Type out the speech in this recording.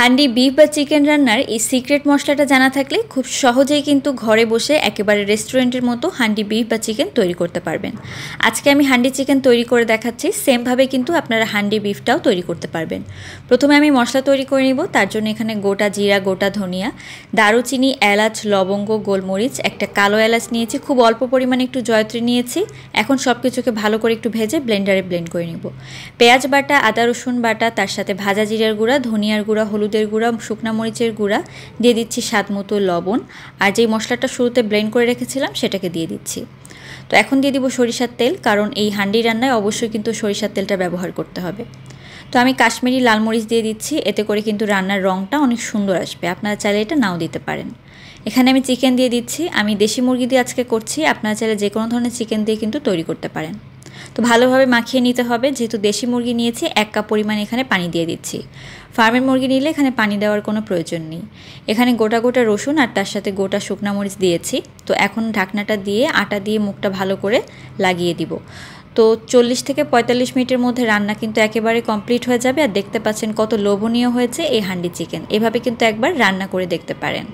Handi beef বা chicken রান্নার এই সিক্রেট মশলাটা জানা থাকলে খুব সহজেই কিন্তু ঘরে বসে একেবারে রেস্টুরেন্টের মতো হান্ডি বিফ বা চিকেন তৈরি করতে পারবেন। আজকে আমি হান্ডি চিকেন তৈরি করে দেখাচ্ছি। সেমভাবে কিন্তু আপনারা হান্ডি বিফটাও তৈরি করতে পারবেন। প্রথমে আমি মশলা তৈরি করে নিব। তার জন্য এখানে গোটা জিরা, গোটা ধনিয়া, দারুচিনি, এলাচ, লবঙ্গ, গোলমরিচ, একটা কালো এলাচ নিয়েছি, খুব অল্প পরিমাণে একটু জয়ত্রী নিয়েছি। এখন সব কিছুকে ভালো করে একটু ভেজে ব্লেন্ডারে ব্লেন্ড করে নিব। পেঁয়াজ বাটা, আদা রসুন বাটা, তার সাথে ভাজা জিরার গুঁড়া, ধনিয়ার গুঁড়া, হলুদের গুঁড়া, শুকনা মরিচের গুঁড়া, দিয়ে দিচ্ছি স্বাদ মতো লবণ, আর যেই মশলাটা শুরুতে ব্লেন্ড করে রেখেছিলাম সেটাকে দিয়ে দিচ্ছি। তো এখন দিয়ে দিব সরিষার তেল, কারণ এই হান্ডি রান্নায় অবশ্যই কিন্তু সরিষার তেলটা ব্যবহার করতে হবে। তো আমি কাশ্মীরি লাল মরিচ দিয়ে দিচ্ছি, এতে করে কিন্তু রান্নার রঙটা অনেক সুন্দর আসবে। আপনারা চাইলে এটা নাও দিতে পারেন। এখানে আমি চিকেন দিয়ে দিচ্ছি। আমি দেশি মুরগি দিয়ে আজকে করছি, আপনারা চাইলে যে কোনো ধরনের চিকেন দিয়ে কিন্তু তৈরি করতে পারেন। তো ভালোভাবে মাখিয়ে নিতে হবে। যেহেতু দেশি মুরগি নিয়েছি, 1 কাপ পরিমাণ এখানে পানি দিয়ে দিচ্ছি। ফার্মের মুরগি নিলে এখানে পানি দেওয়ার কোনো প্রয়োজন নেই। এখানে গোটা গোটা রসুন আর তার সাথে গোটা শুকনা মরিচ দিয়েছি। তো এখন ঢাকনাটা দিয়ে আটা দিয়ে মুখটা ভালো করে লাগিয়ে দিব। তো 40 থেকে 45 মিনিটের মধ্যে রান্না কিন্তু একেবারে কমপ্লিট হয়ে যাবে। আর দেখতে পাচ্ছেন কত লোভনীয় হয়েছে এই হান্ডি চিকেন। এভাবে কিন্তু একবার রান্না করে দেখতে পারেন।